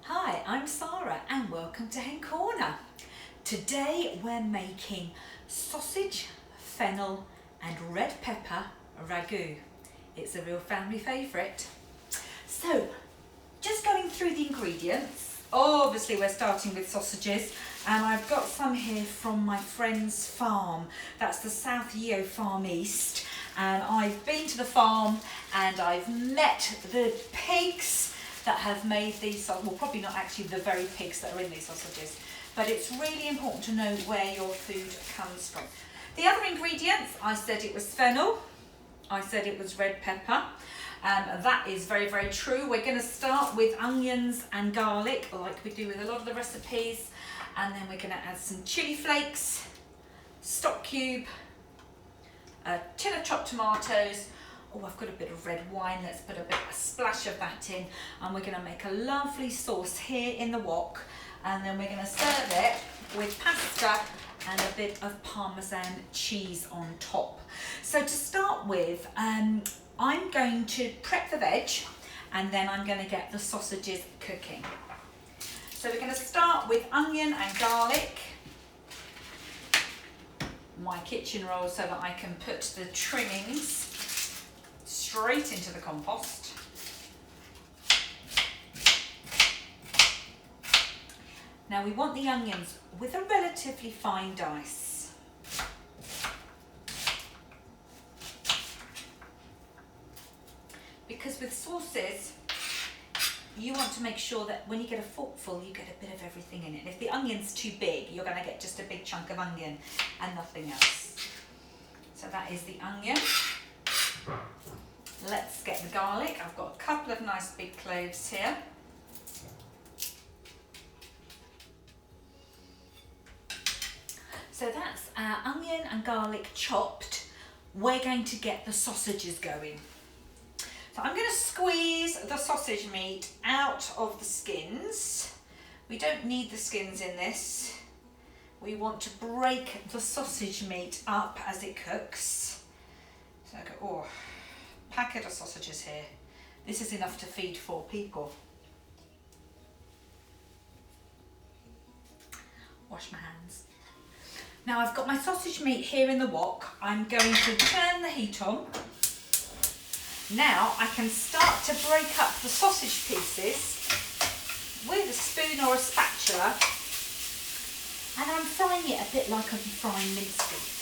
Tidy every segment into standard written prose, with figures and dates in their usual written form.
Hi, I'm Sara and welcome to Hen Corner. Today we're making sausage, fennel and red pepper ragu. It's a real family favourite. So, just going through the ingredients. Obviously we're starting with sausages and I've got some here from my friend's farm. That's the South Yeo Farm East, and I've been to the farm and I've met the pigs that have made these, well, probably not actually the very pigs that are in these sausages, but it's really important to know where your food comes from. The other ingredients, I said it was fennel, I said it was red pepper, and that is very, very true. We're going to start with onions and garlic, like we do with a lot of the recipes, and then we're going to add some chili flakes, stock cube, a tin of chopped tomatoes. Oh, I've got a bit of red wine. Let's put a splash of that in, and we're going to make a lovely sauce here in the wok, and then we're going to serve it with pasta and a bit of parmesan cheese on top. So to start with, I'm going to prep the veg, and then I'm going to get the sausages cooking. So we're going to start with onion and garlic, my kitchen roll, so that I can put the trimmings straight into the compost. Now we want the onions with a relatively fine dice. Because with sauces, you want to make sure that when you get a forkful, you get a bit of everything in it. And if the onion's too big, you're going to get just a big chunk of onion and nothing else. So that is the onion. Let's get the garlic. I've got a couple of nice big cloves here. So that's our onion and garlic chopped. We're going to get the sausages going. So I'm going to squeeze the sausage meat out of the skins. We don't need the skins in this. We want to break the sausage meat up as it cooks. So I go, oh, packet of sausages here. This is enough to feed 4 people. Wash my hands. Now I've got my sausage meat here in the wok. I'm going to turn the heat on. Now I can start to break up the sausage pieces with a spoon or a spatula, and I'm frying it a bit like I'm frying minced beef.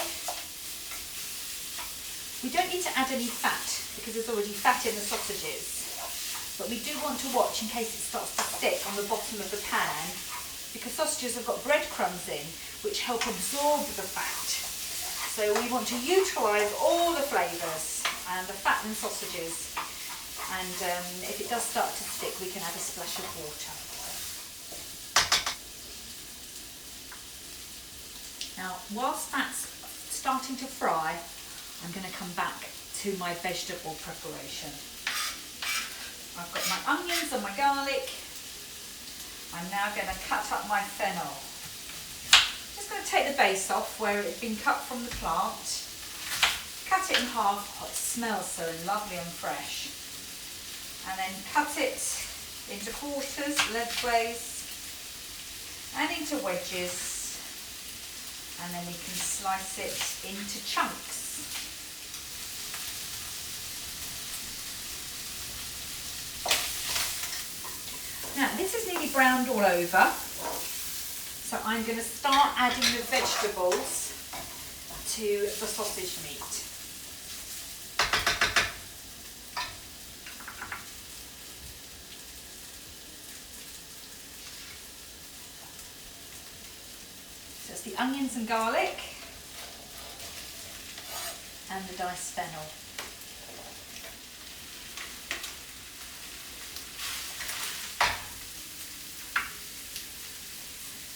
We don't need to add any fat because there's already fat in the sausages, but we do want to watch in case it starts to stick on the bottom of the pan, because sausages have got breadcrumbs in which help absorb the fat. So we want to utilise all the flavours and the fat in the sausages, and if it does start to stick, we can add a splash of water. Now, whilst that's starting to fry, I'm going to come back to my vegetable preparation. I've got my onions and my garlic. I'm now going to cut up my fennel. Just going to take the base off where it had been cut from the plant. Cut it in half. Oh, it smells so lovely and fresh. And then cut it into quarters, lengthways, and into wedges. And then we can slice it into chunks. Now this is nearly browned all over, so I'm going to start adding the vegetables to the sausage meat. So it's the onions and garlic and the diced fennel.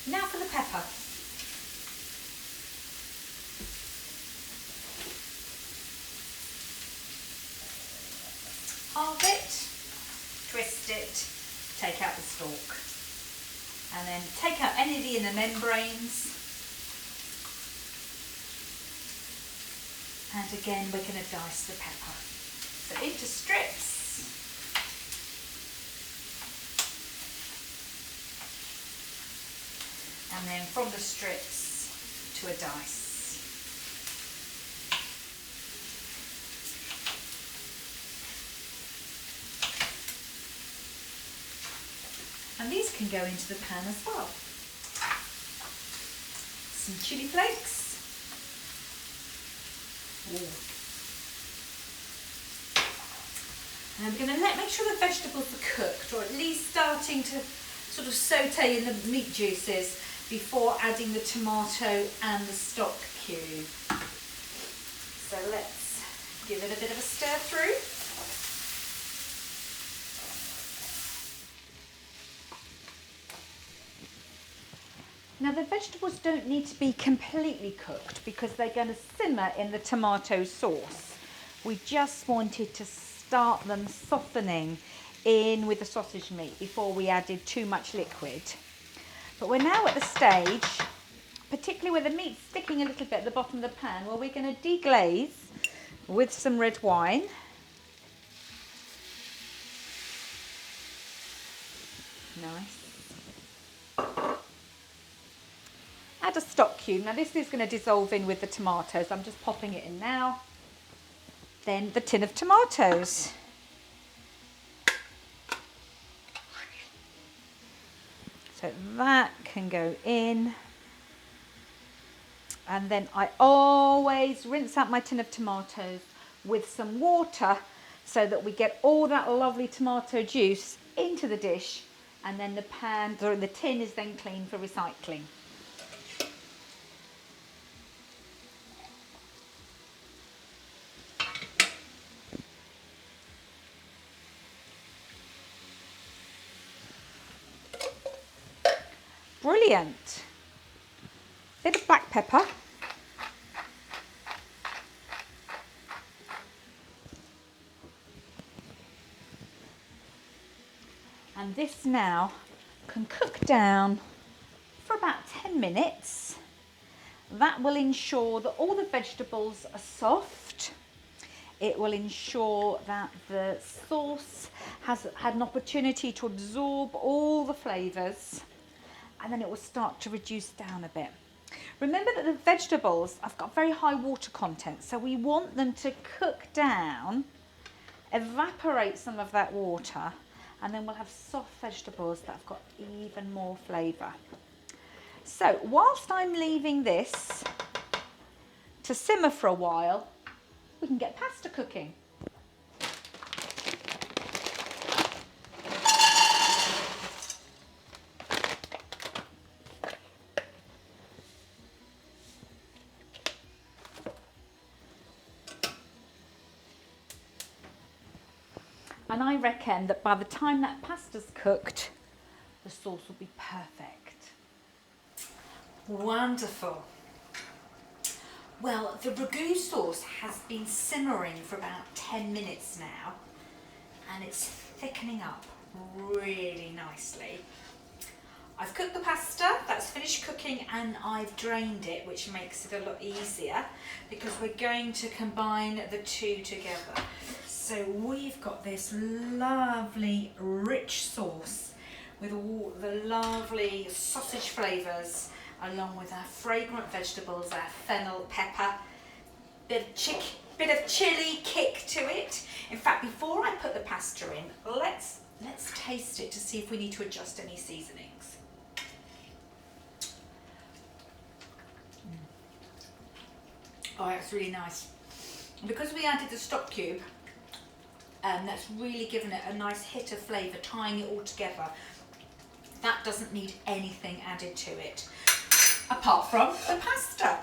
Now for the pepper. Halve it, twist it, take out the stalk, and then take out any of the inner membranes. And again, we're going to dice the pepper. So into strips. and then from the strips to a dice. And these can go into the pan as well. Some chili flakes. Ooh. And we're going to make sure the vegetables are cooked, or at least starting to sort of saute in the meat juices before adding the tomato and the stock cube. So let's give it a bit of a stir through. Now the vegetables don't need to be completely cooked because they're going to simmer in the tomato sauce. We just wanted to start them softening in with the sausage meat before we added too much liquid. But we're now at the stage, particularly where the meat's sticking a little bit at the bottom of the pan, where we're going to deglaze with some red wine. Nice. Add a stock cube. Now this is going to dissolve in with the tomatoes. I'm just popping it in now. Then the tin of tomatoes. So that can go in. And then I always rinse out my tin of tomatoes with some water so that we get all that lovely tomato juice into the dish, and then the pan or the tin is then clean for recycling. Brilliant. Bit of black pepper. And this now can cook down for about 10 minutes. That will ensure that all the vegetables are soft. It will ensure that the sauce has had an opportunity to absorb all the flavours, and then it will start to reduce down a bit. Remember that the vegetables have got very high water content, so we want them to cook down, evaporate some of that water, and then we'll have soft vegetables that have got even more flavour. So whilst I'm leaving this to simmer for a while, we can get pasta cooking. And I reckon that by the time that pasta's cooked, the sauce will be perfect. Wonderful. Well, the ragu sauce has been simmering for about 10 minutes now, and it's thickening up really nicely. I've cooked the pasta, that's finished cooking, and I've drained it, which makes it a lot easier because we're going to combine the two together. So we've got this lovely rich sauce with all the lovely sausage flavours, along with our fragrant vegetables, our fennel, pepper, bit of chilli kick to it. In fact, before I put the pasta in, let's taste it to see if we need to adjust any seasonings. Oh, that's really nice. Because we added the stock cube, that's really given it a nice hit of flavour, tying it all together. That doesn't need anything added to it, apart from the pasta.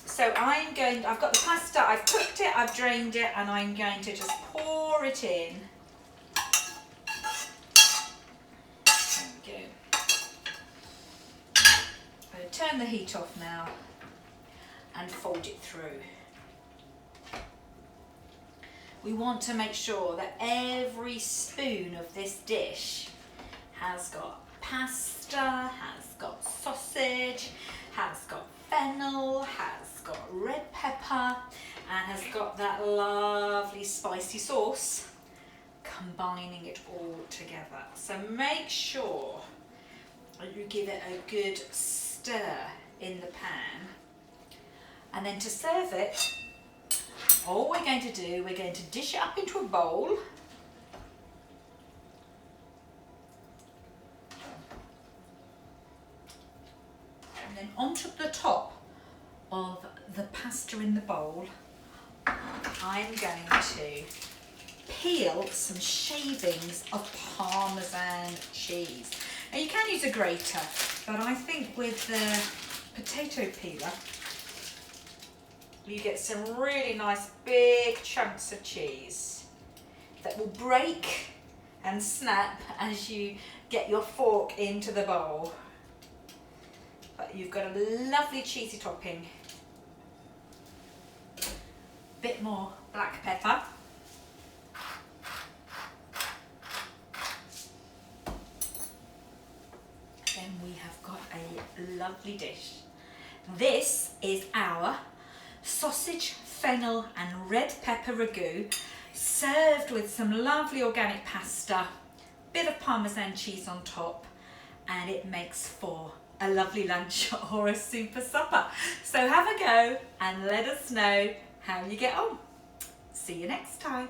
So I've got the pasta, I've cooked it, I've drained it, and I'm going to just pour it in. There we go. I'm going to turn the heat off now and fold it through. We want to make sure that every spoon of this dish has got pasta, has got sausage, has got fennel, has got red pepper, and has got that lovely spicy sauce, combining it all together. So make sure you give it a good stir in the pan. And then to serve it, all we're going to do, we're going to dish it up into a bowl. And then onto the top of the pasta in the bowl, I'm going to peel some shavings of parmesan cheese. Now you can use a grater, but I think with the potato peeler, you get some really nice big chunks of cheese that will break and snap as you get your fork into the bowl. But you've got a lovely cheesy topping. Bit more black pepper. Then we have got a lovely dish. This is our sausage, fennel and red pepper ragu, served with some lovely organic pasta, bit of parmesan cheese on top, and it makes for a lovely lunch or a super supper. So have a go and let us know how you get on. See you next time.